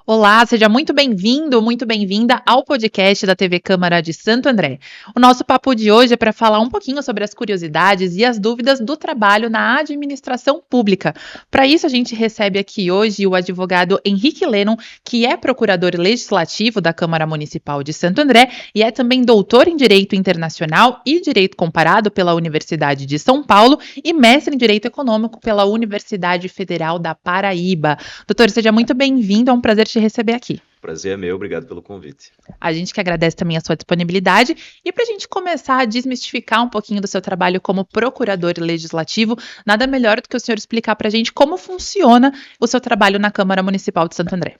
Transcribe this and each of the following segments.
Olá, seja muito bem-vindo, muito bem-vinda ao podcast da TV Câmara de Santo André. O nosso papo de hoje é para falar um pouquinho sobre as curiosidades e as dúvidas do trabalho na administração pública. Para isso, a gente recebe aqui hoje o advogado Henrique Lennon, que é procurador legislativo da Câmara Municipal de Santo André e é também doutor em Direito Internacional e Direito Comparado pela Universidade de São Paulo e mestre em Direito Econômico pela Universidade Federal da Paraíba. Doutor, seja muito bem-vindo, é um prazer te receber aqui. Prazer é meu, obrigado pelo convite. A gente que agradece também a sua disponibilidade. E para a gente começar a desmistificar um pouquinho do seu trabalho como procurador legislativo, nada melhor do que o senhor explicar para a gente como funciona o seu trabalho na Câmara Municipal de Santo André.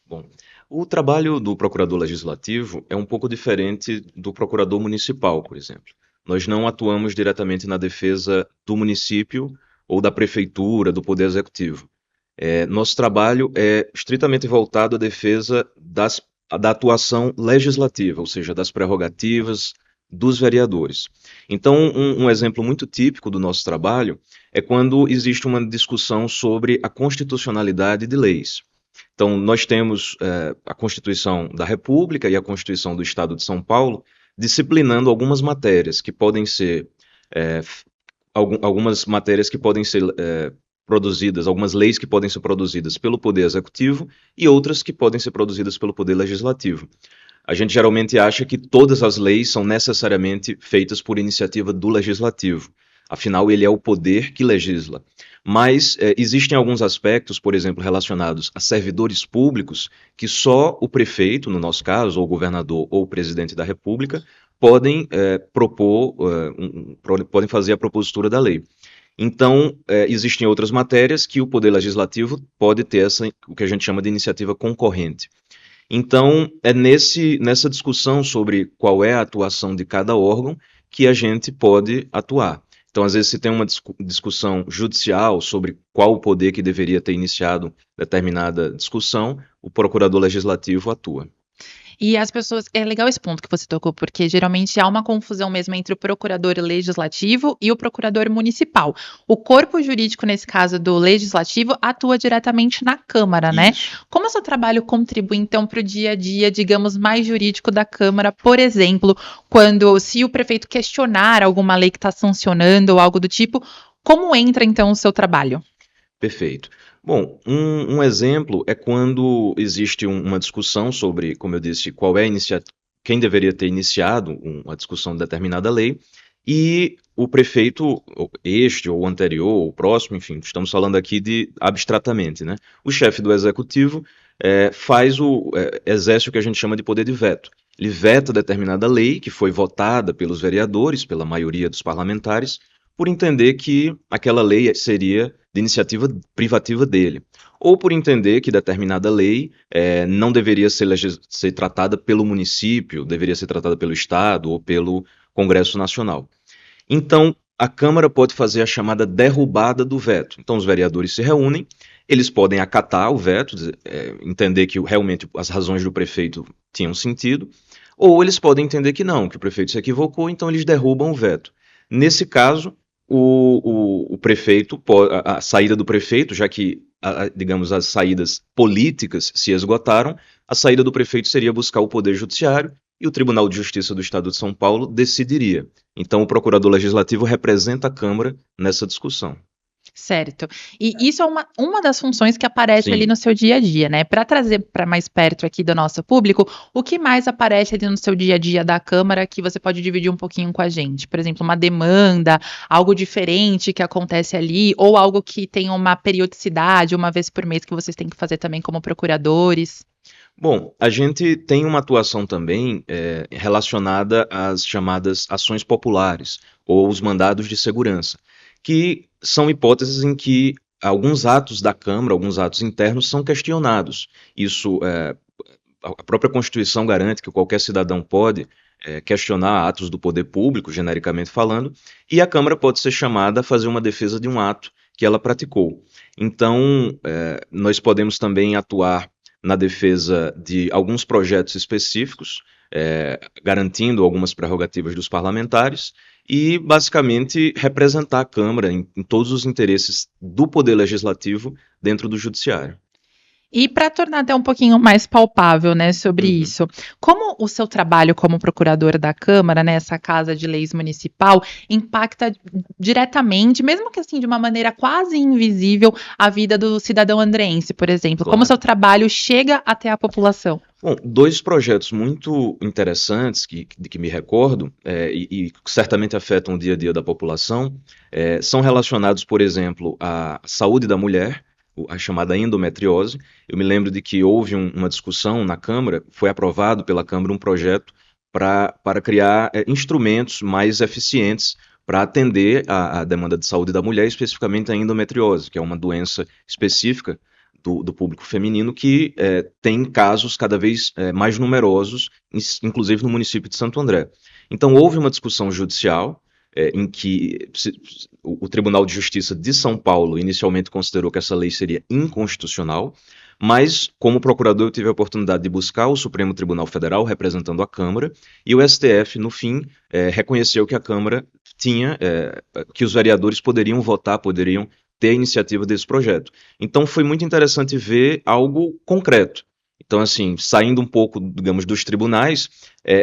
Bom, o trabalho do procurador legislativo é um pouco diferente do procurador municipal, por exemplo. Nós não atuamos diretamente na defesa do município ou da prefeitura, do poder executivo. Nosso trabalho é estritamente voltado à defesa da atuação legislativa, ou seja, das prerrogativas dos vereadores. Então, um exemplo muito típico do nosso trabalho é quando existe uma discussão sobre a constitucionalidade de leis. Então, nós temos a Constituição da República e a Constituição do Estado de São Paulo disciplinando algumas matérias que podem ser algumas matérias que podem ser produzidas, algumas leis que podem ser produzidas pelo Poder Executivo e outras que podem ser produzidas pelo Poder Legislativo. A gente geralmente acha que todas as leis são necessariamente feitas por iniciativa do Legislativo. Afinal, ele é o poder que legisla. Mas existem alguns aspectos, por exemplo, relacionados a servidores públicos, que só o prefeito, no nosso caso, ou o governador ou o presidente da República, podem podem fazer a propositura da lei. Então, existem outras matérias que o Poder Legislativo pode ter o que a gente chama de iniciativa concorrente. Então, é nessa discussão sobre qual é a atuação de cada órgão que a gente pode atuar. Então, às vezes, se tem uma discussão judicial sobre qual o poder que deveria ter iniciado determinada discussão, o procurador legislativo atua. E as pessoas, é legal esse ponto que você tocou, porque geralmente há uma confusão mesmo entre o procurador legislativo e o procurador municipal. O corpo jurídico, nesse caso do legislativo, atua diretamente na Câmara, né? Isso. Como o seu trabalho contribui, então, para o dia a dia, digamos, mais jurídico da Câmara, por exemplo, se o prefeito questionar alguma lei que está sancionando ou algo do tipo, como entra, então, o seu trabalho? Perfeito. Bom, um exemplo é quando existe uma discussão sobre, como eu disse, quem deveria ter iniciado uma discussão de determinada lei, e o prefeito, este ou o anterior, ou o próximo, enfim, estamos falando aqui abstratamente, né? O chefe do executivo exerce o que a gente chama de poder de veto. Ele veta determinada lei que foi votada pelos vereadores, pela maioria dos parlamentares, por entender que aquela lei seria de iniciativa privativa dele, ou por entender que determinada lei não deveria ser tratada pelo município, deveria ser tratada pelo Estado ou pelo Congresso Nacional. Então, a Câmara pode fazer a chamada derrubada do veto. Então, os vereadores se reúnem, eles podem acatar o veto, entender que realmente as razões do prefeito tinham sentido, ou eles podem entender que não, que o prefeito se equivocou, então eles derrubam o veto. Nesse caso, o prefeito, a saída do prefeito, já que, digamos, as saídas políticas se esgotaram, a saída do prefeito seria buscar o Poder Judiciário e o Tribunal de Justiça do Estado de São Paulo decidiria. Então, o procurador legislativo representa a Câmara nessa discussão. Certo. E isso é uma das funções que aparece ali Sim. no seu dia a dia, né? Para trazer para mais perto aqui do nosso público, o que mais aparece ali no seu dia a dia da Câmara que você pode dividir um pouquinho com a gente? Por exemplo, uma demanda, algo diferente que acontece ali, ou algo que tem uma periodicidade, uma vez por mês que vocês têm que fazer também como procuradores? Bom, a gente tem uma atuação também relacionada às chamadas ações populares, ou os mandados de segurança, que são hipóteses em que alguns atos da Câmara, alguns atos internos são questionados. Isso, a própria Constituição garante que qualquer cidadão pode questionar atos do poder público, genericamente falando, e a Câmara pode ser chamada a fazer uma defesa de um ato que ela praticou. Então, nós podemos também atuar na defesa de alguns projetos específicos, garantindo algumas prerrogativas dos parlamentares e, basicamente, representar a Câmara em todos os interesses do Poder Legislativo dentro do Judiciário. E para tornar até um pouquinho mais palpável, né, sobre Uhum. isso, como o seu trabalho como procurador da Câmara, né, essa Casa de Leis Municipal, impacta diretamente, mesmo que assim de uma maneira quase invisível, a vida do cidadão andreense, por exemplo? Como o Claro. seu trabalho chega até a população? Bom, dois projetos muito interessantes de que me recordo e certamente afetam o dia a dia da população são relacionados, por exemplo, à saúde da mulher, a chamada endometriose. Eu me lembro de que houve uma discussão na Câmara, foi aprovado pela Câmara um projeto para criar instrumentos mais eficientes para atender a demanda de saúde da mulher, especificamente a endometriose, que é uma doença específica do público feminino que tem casos cada vez mais numerosos, inclusive no município de Santo André. Então houve uma discussão judicial em que o Tribunal de Justiça de São Paulo inicialmente considerou que essa lei seria inconstitucional, mas como procurador eu tive a oportunidade de buscar o Supremo Tribunal Federal representando a Câmara e o STF no fim reconheceu que a Câmara tinha, que os vereadores poderiam votar, poderiam ter a iniciativa desse projeto. Então foi muito interessante ver algo concreto. Então, assim, saindo um pouco, digamos, dos tribunais,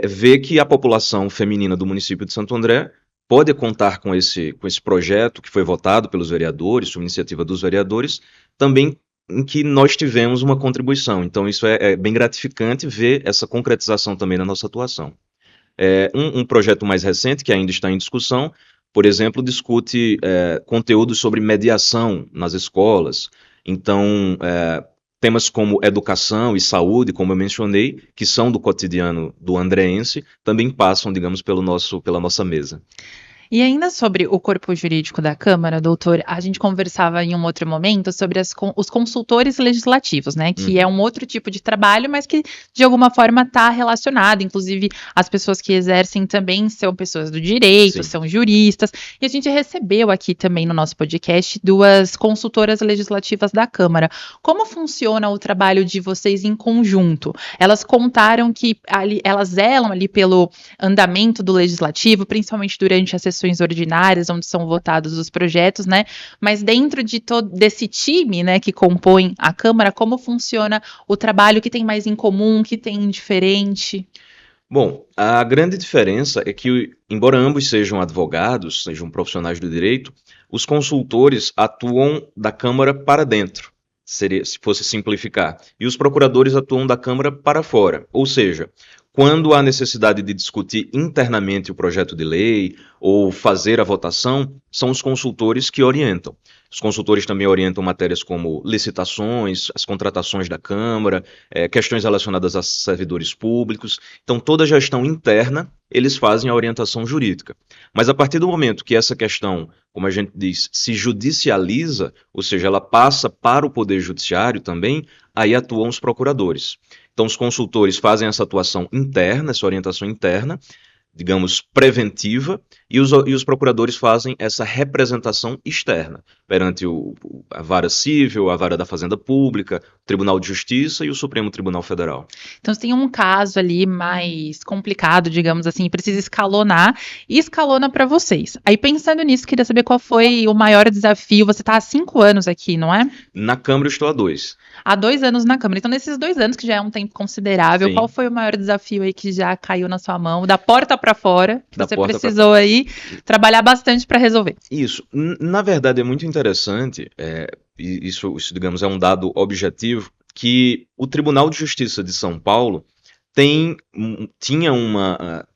ver que a população feminina do município de Santo André pode contar com esse projeto que foi votado pelos vereadores, uma iniciativa dos vereadores, também em que nós tivemos uma contribuição. Então, isso é bem gratificante ver essa concretização também na nossa atuação. Um projeto mais recente, que ainda está em discussão, por exemplo, discute conteúdos sobre mediação nas escolas. Então, temas como educação e saúde, como eu mencionei, que são do cotidiano do andreense, também passam, digamos, pela nossa mesa. E ainda sobre o corpo jurídico da Câmara, doutor, a gente conversava em um outro momento sobre os consultores legislativos, né? Que é um outro tipo de trabalho, mas que de alguma forma está relacionado. Inclusive, as pessoas que exercem também são pessoas do direito, Sim. são juristas. E a gente recebeu aqui também no nosso podcast 2 consultoras legislativas da Câmara. Como funciona o trabalho de vocês em conjunto? Elas contaram que elas zelam ali pelo andamento do legislativo, principalmente durante a sessões ordinárias, onde são votados os projetos, né? Mas dentro de todo desse time, né, que compõe a Câmara, como funciona o trabalho que tem mais em comum, que tem diferente? Bom, a grande diferença é que, embora ambos sejam advogados, sejam profissionais do direito, os consultores atuam da Câmara para dentro, se fosse simplificar, e os procuradores atuam da Câmara para fora, ou seja, quando há necessidade de discutir internamente o projeto de lei ou fazer a votação, são os consultores que orientam. Os consultores também orientam matérias como licitações, as contratações da Câmara, questões relacionadas a servidores públicos. Então, toda a gestão interna, eles fazem a orientação jurídica. Mas a partir do momento que essa questão, como a gente diz, se judicializa, ou seja, ela passa para o Poder Judiciário também, aí atuam os procuradores. Então, os consultores fazem essa atuação interna, essa orientação interna, digamos, preventiva, e os procuradores fazem essa representação externa, perante a vara civil, a vara da Fazenda Pública, o Tribunal de Justiça e o Supremo Tribunal Federal. Então, se tem um caso ali mais complicado, digamos assim, precisa escalonar, e escalona para vocês. Aí, pensando nisso, queria saber qual foi o maior desafio. Você está há 5 anos aqui, não é? Na Câmara eu estou há 2. Há 2 anos na Câmara. Então, nesses 2 anos, que já é um tempo considerável, Sim. qual foi o maior desafio aí que já caiu na sua mão, da porta para fora, que Da você porta precisou aí trabalhar bastante para resolver? Isso. Na verdade, é muito interessante, isso, digamos, é um dado objetivo, que o Tribunal de Justiça de São Paulo tem uma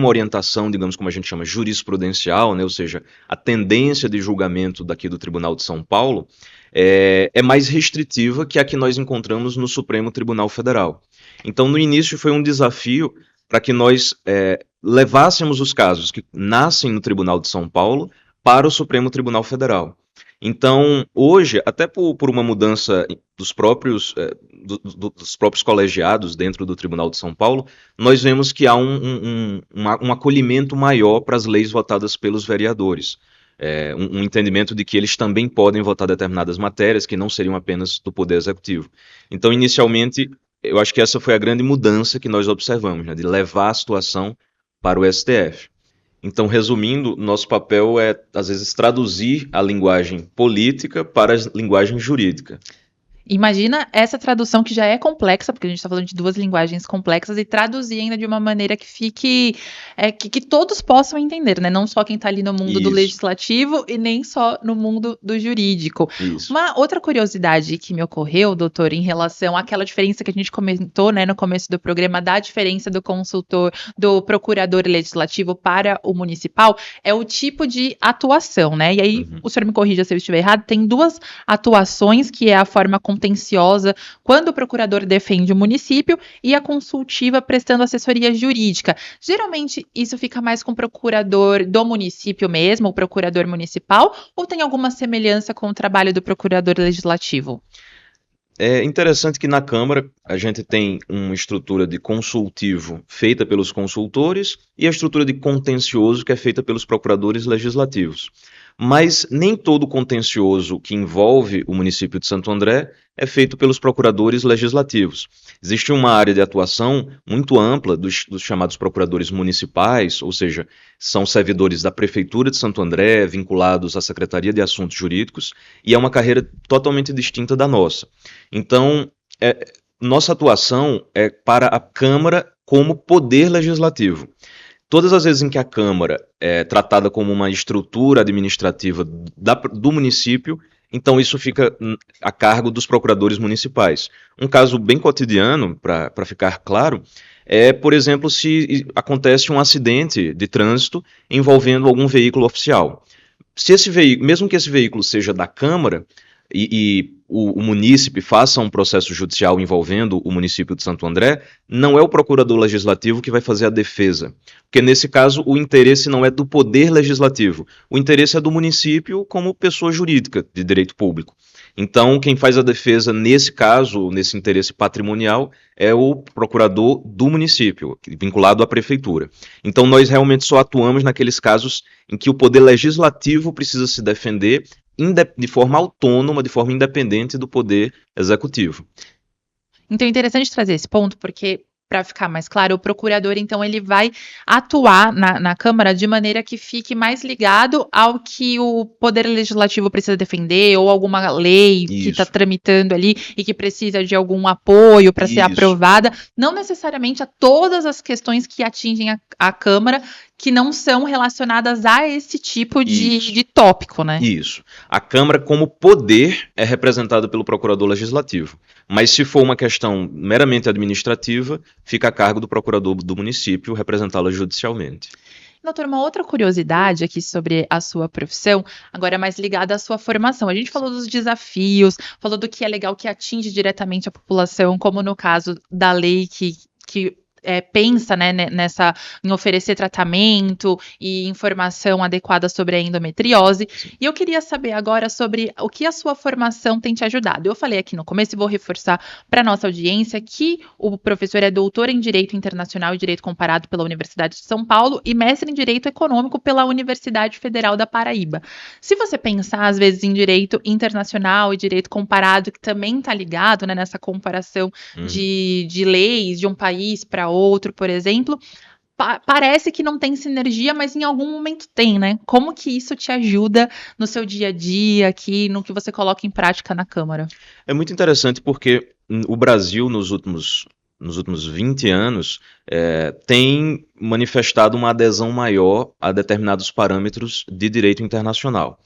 orientação, digamos, como a gente chama, jurisprudencial, né? Ou seja, a tendência de julgamento daqui do Tribunal de São Paulo é mais restritiva que a que nós encontramos no Supremo Tribunal Federal. Então, no início foi um desafio para que nós levássemos os casos que nascem no Tribunal de São Paulo para o Supremo Tribunal Federal. Então, hoje, até por uma mudança dos próprios colegiados dentro do Tribunal de São Paulo, nós vemos que há um acolhimento maior para as leis votadas pelos vereadores. Um entendimento de que eles também podem votar determinadas matérias que não seriam apenas do Poder Executivo. Então, inicialmente, eu acho que essa foi a grande mudança que nós observamos, né, de levar a situação para o STF. Então, resumindo, nosso papel é, às vezes, traduzir a linguagem política para a linguagem jurídica. Imagina essa tradução que já é complexa, porque a gente está falando de duas linguagens complexas, e traduzir ainda de uma maneira que fique, que todos possam entender, né? Não só quem está ali no mundo do Isso, legislativo e nem só no mundo do jurídico. isso. Uma outra curiosidade que me ocorreu, doutor, em relação àquela diferença que a gente comentou, né, no começo do programa, da diferença do consultor, do procurador legislativo para o municipal, é o tipo de atuação, né? E aí, o senhor me corrija se eu estiver errado, tem duas atuações, que é a forma contenciosa, quando o procurador defende o município, e a consultiva, prestando assessoria jurídica. Geralmente, isso fica mais com o procurador do município mesmo, o procurador municipal, ou tem alguma semelhança com o trabalho do procurador legislativo? É interessante que na Câmara a gente tem uma estrutura de consultivo feita pelos consultores e a estrutura de contencioso que é feita pelos procuradores legislativos. Mas nem todo contencioso que envolve o município de Santo André é feito pelos procuradores legislativos. Existe uma área de atuação muito ampla dos chamados procuradores municipais, ou seja, são servidores da Prefeitura de Santo André, vinculados à Secretaria de Assuntos Jurídicos, e é uma carreira totalmente distinta da nossa. Então, nossa atuação é para a Câmara como poder legislativo. Todas as vezes em que a Câmara é tratada como uma estrutura administrativa do município, então isso fica a cargo dos procuradores municipais. Um caso bem cotidiano, para ficar claro, é, por exemplo, se acontece um acidente de trânsito envolvendo algum veículo oficial. Se esse veículo, mesmo que esse veículo seja da Câmara, e o munícipe faça um processo judicial envolvendo o município de Santo André, não é o procurador legislativo que vai fazer a defesa. Porque, nesse caso, o interesse não é do poder legislativo. O interesse é do município como pessoa jurídica de direito público. Então, quem faz a defesa, nesse caso, nesse interesse patrimonial, é o procurador do município, vinculado à prefeitura. Então, nós realmente só atuamos naqueles casos em que o poder legislativo precisa se defender de forma autônoma, de forma independente do poder executivo. Então é interessante trazer esse ponto, porque, para ficar mais claro, o procurador, então, ele vai atuar na Câmara de maneira que fique mais ligado ao que o Poder Legislativo precisa defender, ou alguma lei que está tramitando ali e que precisa de algum apoio para ser aprovada, não necessariamente a todas as questões que atingem a Câmara, que não são relacionadas a esse tipo de tópico, né? Isso. A Câmara, como poder, é representada pelo procurador legislativo. Mas se for uma questão meramente administrativa, fica a cargo do procurador do município representá-la judicialmente. Doutor, uma outra curiosidade aqui sobre a sua profissão, agora é mais ligada à sua formação. A gente falou dos desafios, falou do que é legal, que atinge diretamente a população, como no caso da lei que pensa, né, em oferecer tratamento e informação adequada sobre a endometriose. E eu queria saber agora sobre o que a sua formação tem te ajudado. Eu falei aqui no começo e vou reforçar para a nossa audiência que o professor é doutor em Direito Internacional e Direito Comparado pela Universidade de São Paulo e mestre em Direito Econômico pela Universidade Federal da Paraíba. Se você pensar, às vezes, em Direito Internacional e Direito Comparado, que também está ligado, né, nessa comparação de leis de um país para outro, por exemplo, parece que não tem sinergia, mas em algum momento tem, né? Como que isso te ajuda no seu dia a dia aqui, no que você coloca em prática na Câmara? É muito interessante porque o Brasil, nos últimos 20 anos, tem manifestado uma adesão maior a determinados parâmetros de direito internacional.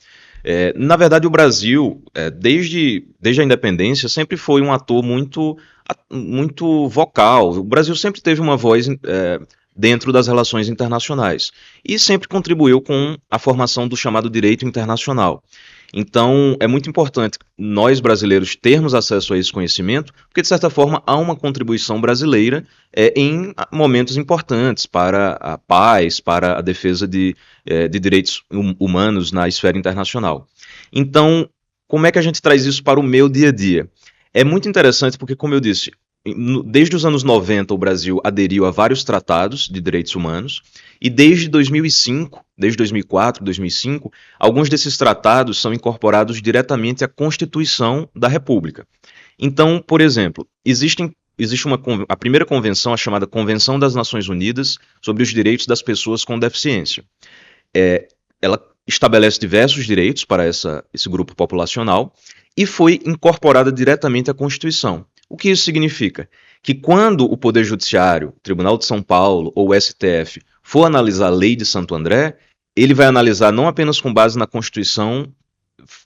Na verdade, o Brasil, desde a independência, sempre foi um ator muito vocal. O Brasil sempre teve uma voz dentro das relações internacionais e sempre contribuiu com a formação do chamado direito internacional. Então, é muito importante nós brasileiros termos acesso a esse conhecimento, porque, de certa forma, há uma contribuição brasileira em momentos importantes para a paz, para a defesa de direitos humanos na esfera internacional. Então, como é que a gente traz isso para o meu dia a dia? É muito interessante porque, como eu disse, desde os anos 90 o Brasil aderiu a vários tratados de direitos humanos e desde 2005, desde 2004, 2005, alguns desses tratados são incorporados diretamente à Constituição da República. Então, por exemplo, existe a primeira convenção, a chamada Convenção das Nações Unidas sobre os Direitos das Pessoas com Deficiência. Ela estabelece diversos direitos para esse grupo populacional e foi incorporada diretamente à Constituição. O que isso significa? Que quando o Poder Judiciário, o Tribunal de São Paulo ou o STF for analisar a lei de Santo André, ele vai analisar não apenas com base na Constituição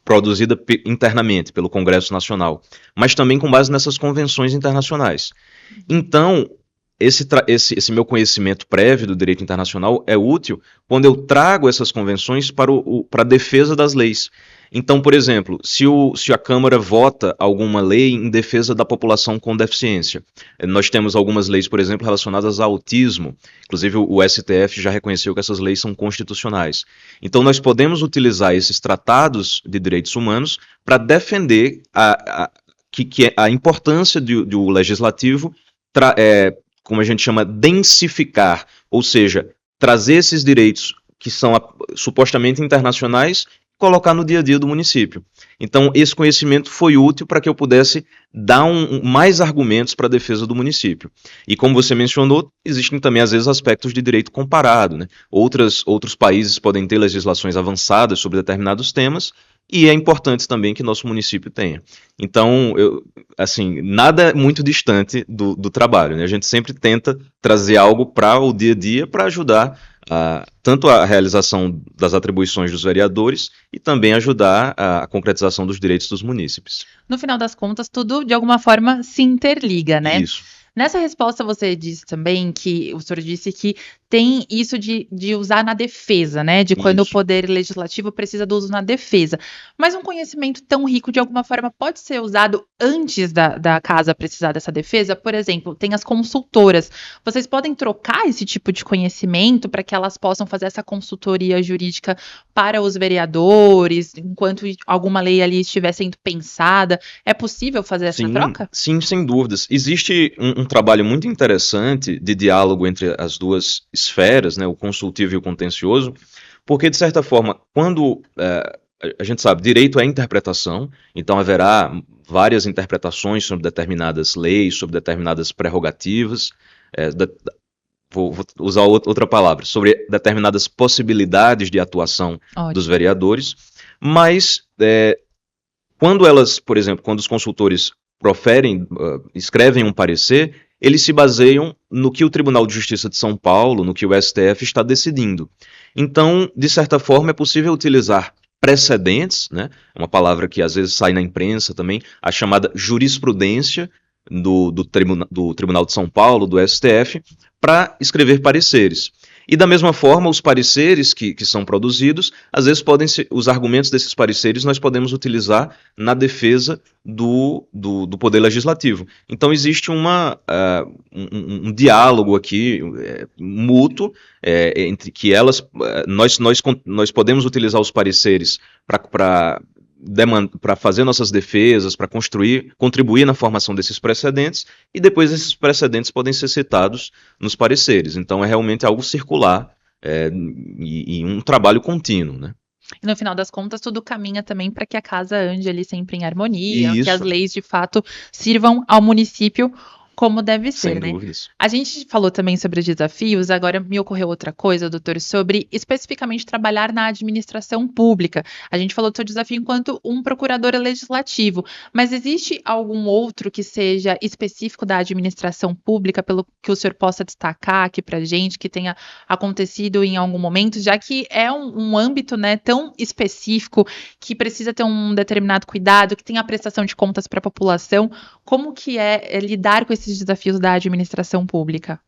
produzida internamente pelo Congresso Nacional, mas também com base nessas convenções internacionais. Então, esse meu conhecimento prévio do direito internacional é útil quando eu trago essas convenções para a defesa das leis. Então, por exemplo, se a Câmara vota alguma lei em defesa da população com deficiência, nós temos algumas leis, por exemplo, relacionadas ao autismo, inclusive o STF já reconheceu que essas leis são constitucionais. Então, nós podemos utilizar esses tratados de direitos humanos para defender a importância do legislativo, como a gente chama, densificar, ou seja, trazer esses direitos que são supostamente internacionais, colocar no dia a dia do município. Então, esse conhecimento foi útil para que eu pudesse dar mais argumentos para a defesa do município. E como você mencionou, existem também, às vezes, aspectos de direito comparado, né? Outros países podem ter legislações avançadas sobre determinados temas, e é importante também que nosso município tenha. Então, nada muito distante do trabalho, né? A gente sempre tenta trazer algo para o dia a dia para ajudar tanto a realização das atribuições dos vereadores e também ajudar a concretização dos direitos dos munícipes. No final das contas, tudo de alguma forma se interliga, né? Isso. Nessa resposta você disse também que o senhor disse que tem isso de usar na defesa, né? De quando Isso. o poder legislativo precisa do uso na defesa. Mas um conhecimento tão rico, de alguma forma, pode ser usado antes da casa precisar dessa defesa? Por exemplo, tem as consultoras. Vocês podem trocar esse tipo de conhecimento para que elas possam fazer essa consultoria jurídica para os vereadores, enquanto alguma lei ali estiver sendo pensada? É possível fazer essa troca? Sim, sem dúvidas. Existe um trabalho muito interessante de diálogo entre as duas esferas, né, o consultivo e o contencioso, porque, de certa forma, quando a gente sabe, direito é interpretação, então haverá várias interpretações sobre determinadas leis, sobre determinadas prerrogativas, vou usar outra palavra, sobre determinadas possibilidades de atuação dos vereadores, mas quando elas, por exemplo, quando os consultores escrevem um parecer, eles se baseiam no que o Tribunal de Justiça de São Paulo, no que o STF está decidindo. Então, de certa forma, é possível utilizar precedentes, né? Uma palavra que às vezes sai na imprensa também, a chamada jurisprudência do Tribunal de São Paulo, do STF, para escrever pareceres. E da mesma forma, os pareceres que são produzidos, às vezes podem ser, os argumentos desses pareceres nós podemos utilizar na defesa do Poder Legislativo. Então existe um diálogo aqui mútuo entre que nós podemos utilizar os pareceres para fazer nossas defesas, para contribuir na formação desses precedentes, e depois esses precedentes podem ser citados nos pareceres. Então é realmente algo circular e um trabalho contínuo, né? E no final das contas, tudo caminha também para que a casa ande ali sempre em harmonia, Isso. que as leis de fato sirvam ao município como deve ser, Sem né? dúvidas. A gente falou também sobre os desafios, agora me ocorreu outra coisa, doutor, sobre especificamente trabalhar na administração pública. A gente falou do seu desafio enquanto um procurador legislativo, mas existe algum outro que seja específico da administração pública, pelo que o senhor possa destacar aqui pra gente, que tenha acontecido em algum momento, já que é um âmbito, né, tão específico, que precisa ter um determinado cuidado, que tem a prestação de contas para a população. Como que é lidar com esses desafios da administração pública?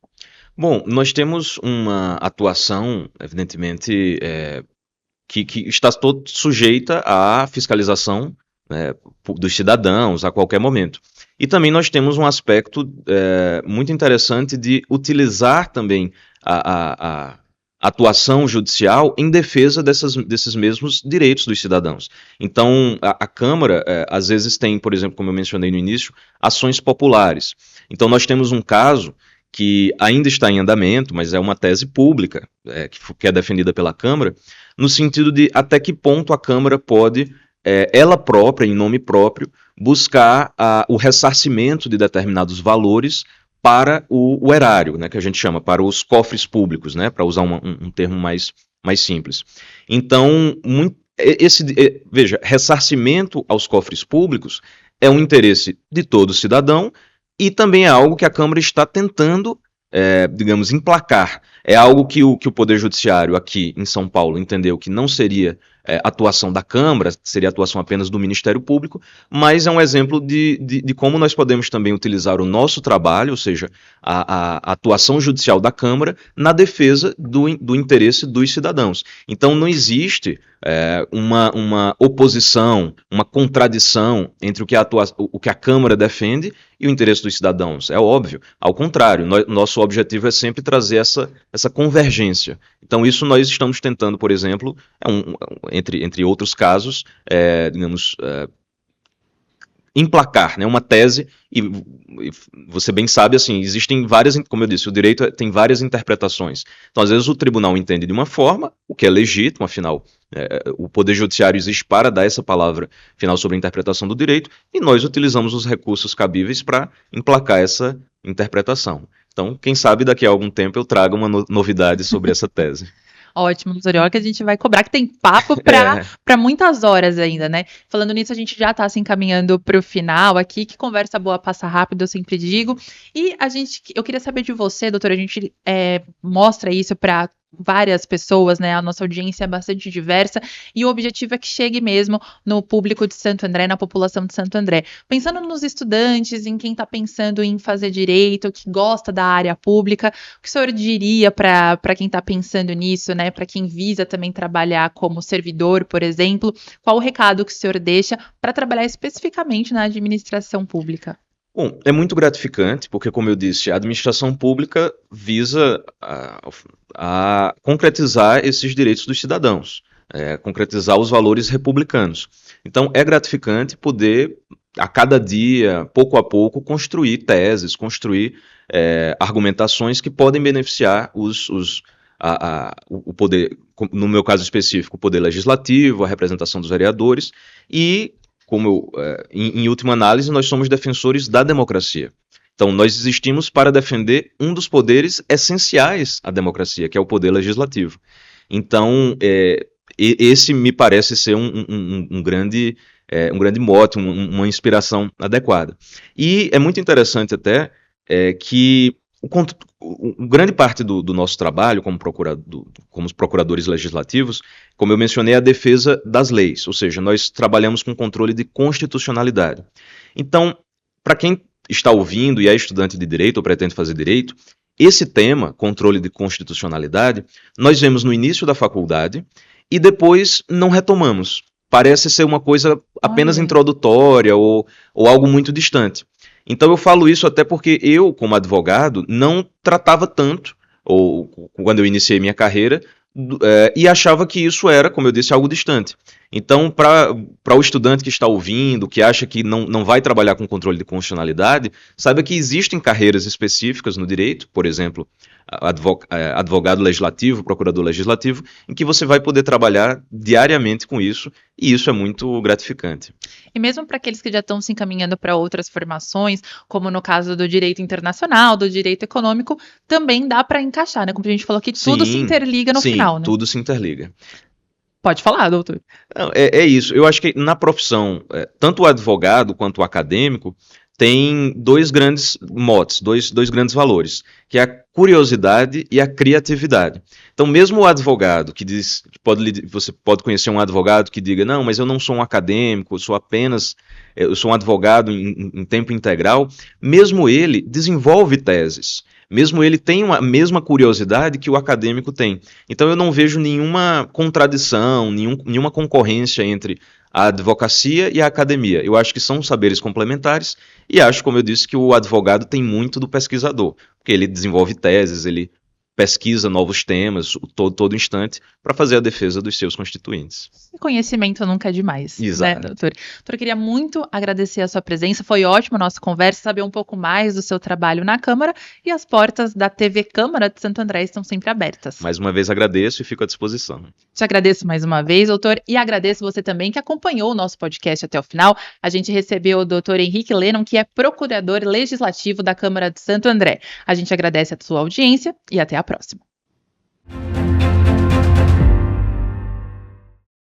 Bom, nós temos uma atuação, evidentemente, que está toda sujeita à fiscalização, né, dos cidadãos a qualquer momento. E também nós temos um aspecto muito interessante de utilizar também a atuação judicial em defesa desses mesmos direitos dos cidadãos. Então, a Câmara, às vezes tem, por exemplo, como eu mencionei no início, ações populares. Então, nós temos um caso que ainda está em andamento, mas é uma tese pública, que é defendida pela Câmara, no sentido de até que ponto a Câmara pode, ela própria, em nome próprio, buscar o ressarcimento de determinados valores para o erário, né, que a gente chama, para os cofres públicos, né, para usar um termo mais simples. Então, veja, ressarcimento aos cofres públicos é um interesse de todo cidadão e também é algo que a Câmara está tentando, digamos, emplacar. É algo que o Poder Judiciário aqui em São Paulo entendeu que não seria atuação da Câmara, seria atuação apenas do Ministério Público, mas é um exemplo de como nós podemos também utilizar o nosso trabalho, ou seja, a atuação judicial da Câmara, na defesa do interesse dos cidadãos. Então não existe uma oposição, uma contradição entre o que a Câmara defende e o interesse dos cidadãos. É óbvio. Ao contrário, nosso objetivo é sempre trazer essa convergência. Então, isso nós estamos tentando, por exemplo, entre outros casos, digamos, emplacar, né, uma tese, e você bem sabe, assim, existem várias, como eu disse, o direito tem várias interpretações. Então, às vezes, o tribunal entende de uma forma, o que é legítimo, afinal, o Poder Judiciário existe para dar essa palavra final sobre a interpretação do direito, e nós utilizamos os recursos cabíveis para emplacar essa interpretação. Então, quem sabe daqui a algum tempo eu trago uma novidade sobre essa tese. Ótimo, doutor. Olha que a gente vai cobrar, que tem papo para muitas horas ainda, né? Falando nisso, a gente já está se encaminhando para o final aqui, que conversa boa passa rápido, eu sempre digo. E eu queria saber de você, doutor, a gente mostra isso para várias pessoas, né? A nossa audiência é bastante diversa e o objetivo é que chegue mesmo no público de Santo André, na população de Santo André. Pensando nos estudantes, em quem está pensando em fazer direito, que gosta da área pública, o que o senhor diria para quem está pensando nisso, né? Para quem visa também trabalhar como servidor, por exemplo, qual o recado que o senhor deixa para trabalhar especificamente na administração pública? Bom, é muito gratificante, porque, como eu disse, a administração pública visa a concretizar esses direitos dos cidadãos, concretizar os valores republicanos. Então, é gratificante poder, a cada dia, pouco a pouco, construir teses, construir argumentações que podem beneficiar o poder, no meu caso específico, o poder legislativo, a representação dos vereadores e, em última análise, nós somos defensores da democracia. Então, nós existimos para defender um dos poderes essenciais à democracia, que é o poder legislativo. Então, esse me parece ser um grande mote, uma inspiração adequada. E é muito interessante até que grande parte do nosso trabalho como procuradores legislativos, como eu mencionei, é a defesa das leis, ou seja, nós trabalhamos com controle de constitucionalidade. Então, para quem está ouvindo e é estudante de direito ou pretende fazer direito, esse tema, controle de constitucionalidade, nós vemos no início da faculdade e depois não retomamos. Parece ser uma coisa apenas introdutória ou algo muito distante. Então eu falo isso até porque eu, como advogado, não tratava tanto, ou quando eu iniciei minha carreira, e achava que isso era, como eu disse, algo distante. Então, para o estudante que está ouvindo, que acha que não vai trabalhar com controle de constitucionalidade, saiba que existem carreiras específicas no direito, por exemplo, advogado legislativo, procurador legislativo, em que você vai poder trabalhar diariamente com isso, e isso é muito gratificante. E mesmo para aqueles que já estão se encaminhando para outras formações, como no caso do direito internacional, do direito econômico, também dá para encaixar, né? Como a gente falou que tudo se interliga no final, né? Tudo se interliga. Pode falar, doutor. Não, é isso. Eu acho que na profissão, tanto o advogado quanto o acadêmico tem dois grandes motes, dois grandes valores, que é a curiosidade e a criatividade. Então, mesmo o advogado que diz, você pode conhecer um advogado que diga, não, mas eu não sou um acadêmico, eu sou um advogado em tempo integral, mesmo ele desenvolve teses. Mesmo ele tem a mesma curiosidade que o acadêmico tem. Então eu não vejo nenhuma contradição, nenhuma concorrência entre a advocacia e a academia. Eu acho que são saberes complementares e acho, como eu disse, que o advogado tem muito do pesquisador, porque ele desenvolve teses, ele pesquisa novos temas todo instante para fazer a defesa dos seus constituintes. Conhecimento nunca é demais, Exato. Né, doutor? Doutor, eu queria muito agradecer a sua presença, foi ótima a nossa conversa, saber um pouco mais do seu trabalho na Câmara e as portas da TV Câmara de Santo André estão sempre abertas. Mais uma vez agradeço e fico à disposição. Te agradeço mais uma vez, doutor, e agradeço você também que acompanhou o nosso podcast até o final. A gente recebeu o doutor Henrique Lennon, que é procurador legislativo da Câmara de Santo André. A gente agradece a sua audiência e até a próxima.